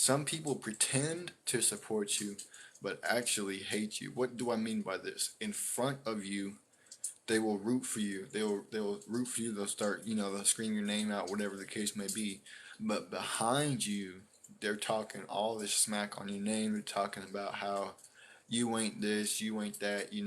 Some people pretend to support you, but actually hate you. What do I mean by this? In front of you, they will root for you. They'll root for you. They'll start, they'll scream your name out, whatever the case may be. But behind you, they're talking all this smack on your name. They're talking about how you ain't this, you ain't that. You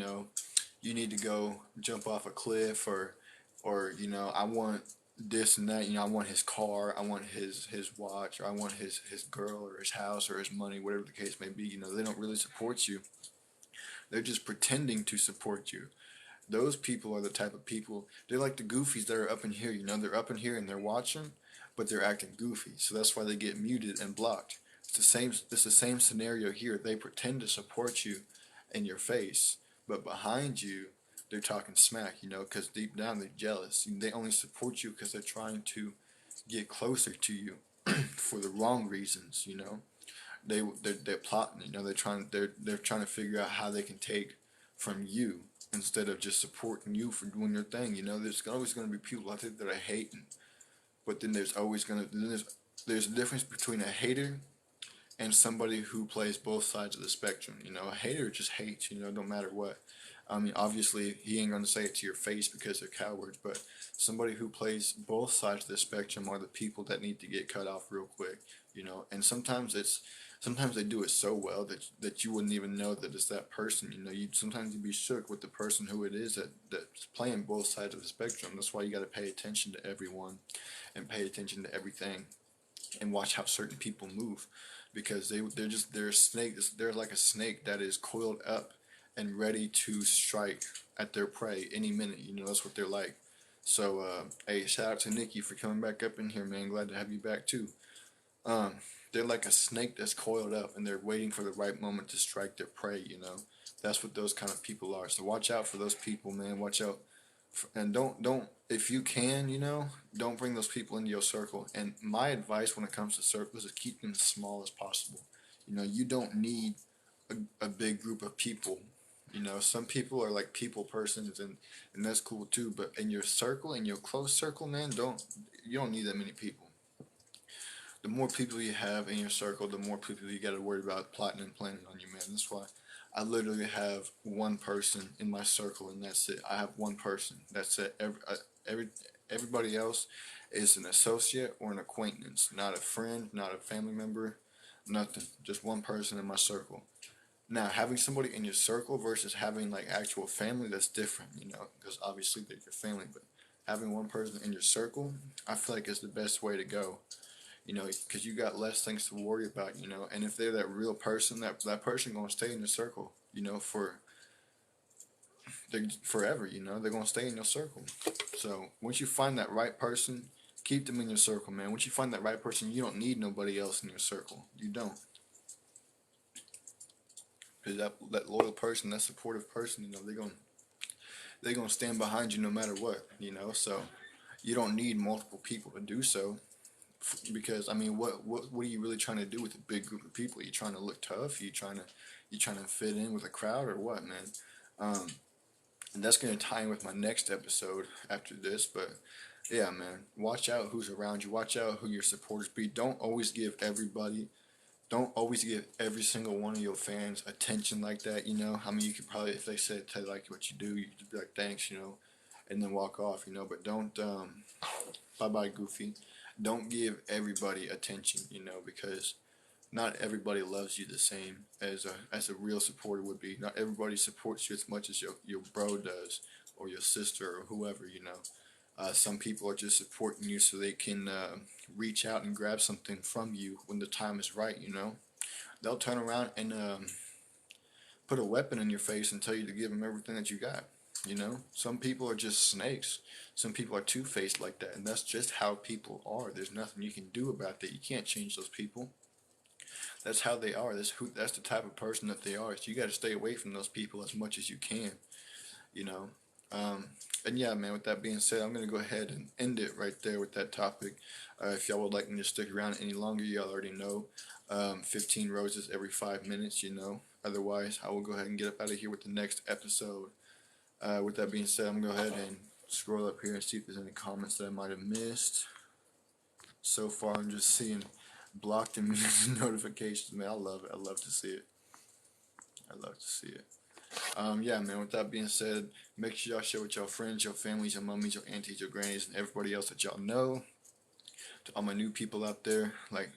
need to go jump off a cliff, or I want this and that. I want his car, I want his watch, or I want his girl or his house or his money, whatever the case may be. They don't really support you. They're just pretending to support you. Those people are the type of people, they're like the goofies that are up in here. They're up in here and they're watching, but they're acting goofy. So that's why they get muted and blocked. It's the same scenario here. They pretend to support you in your face, but behind you, they're talking smack, because deep down they're jealous. They only support you because they're trying to get closer to you for the wrong reasons. They're plotting. They're trying to figure out how they can take from you instead of just supporting you for doing your thing. There's always going to be people out there that I hate, but then there's a difference between a hater and somebody who plays both sides of the spectrum. A hater just hates. No matter what. I mean, obviously, he ain't gonna say it to your face because they're cowards. But somebody who plays both sides of the spectrum are the people that need to get cut off real quick. And sometimes they do it so well that you wouldn't even know that it's that person. You'd be shook with the person who it is that's playing both sides of the spectrum. That's why you got to pay attention to everyone and pay attention to everything and watch how certain people move, because they're snakes. They're like a snake that is coiled up and ready to strike at their prey any minute. That's what they're like. So, hey, shout out to Nikki for coming back up in here, man. Glad to have you back too. Um, they're like a snake that's coiled up and they're waiting for the right moment to strike their prey. That's what those kind of people are. So watch out for those people, man. Watch out. And don't if you can, don't bring those people into your circle. And my advice when it comes to circles is keep them as small as possible. You don't need a big group of people. Some people are like people persons, and that's cool too. But in your circle, in your close circle, man, you don't need that many people. The more people you have in your circle, the more people you got to worry about plotting and planning on you, man. That's why I literally have one person in my circle, and that's it. I have one person. That's it. Every everybody else is an associate or an acquaintance, not a friend, not a family member, nothing. Just one person in my circle. Now, having somebody in your circle versus having like actual family, that's different, because obviously they're your family. But having one person in your circle, I feel like is the best way to go. Because you got less things to worry about. And if they're that real person, that person gonna stay in your circle, for forever. They're gonna stay in your circle. So once you find that right person, keep them in your circle, man. Once you find that right person, you don't need nobody else in your circle. You don't. Because that loyal person, that supportive person, they're gonna stand behind you no matter what. So you don't need multiple people to do so. Because I mean, what are you really trying to do with a big group of people? Are you trying to look tough? You trying to fit in with a crowd or what, man? Um, and that's gonna tie in with my next episode after this. But yeah, man, watch out who's around you. Watch out who your supporters be. Don't always give every single one of your fans attention like that. I mean, you could probably, if they said they like what you do, you could be like thanks, and then walk off. But don't bye bye goofy. Don't give everybody attention, because not everybody loves you the same as a real supporter would be. Not everybody supports you as much as your bro does, or your sister, or whoever. Some people are just supporting you so they can reach out and grab something from you when the time is right. They'll turn around and put a weapon in your face and tell you to give them everything that you got. Some people are just snakes. Some people are two-faced like that, and that's just how people are. There's nothing you can do about that. You can't change those people. That's how they are. That's the type of person that they are. So you got to stay away from those people as much as you can. You know. Um, and yeah, man. With that being said, I'm gonna go ahead and end it right there with that topic. If y'all would like me to stick around any longer, y'all already know. 15 roses every 5 minutes. Otherwise, I will go ahead and get up out of here with the next episode. With that being said, I'm gonna go ahead and scroll up here and see if there's any comments that I might have missed. So far, I'm just seeing blocked and notifications, man. I love it. I love to see it. I love to see it. Yeah, man. With that being said, make sure y'all share with your friends, your families, your mummies, your aunties, your grannies, and everybody else that y'all know. To all my new people out there, like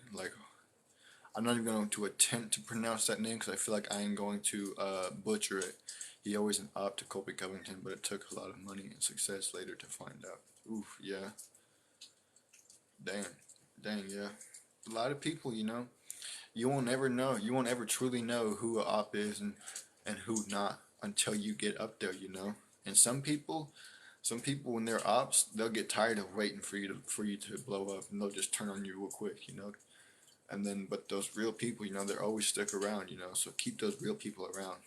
I'm not even going to attempt to pronounce that name because I feel like I am going to butcher it. He always an op to Colby Covington, but it took a lot of money and success later to find out. Oof, yeah. Dang. Dang, yeah. A lot of people, you won't ever know. You won't ever truly know who a op is and who not until you get up there. And some people when they're ops, they'll get tired of waiting for you to blow up and they'll just turn on you real quick. And then but those real people, they're always stick around. So keep those real people around.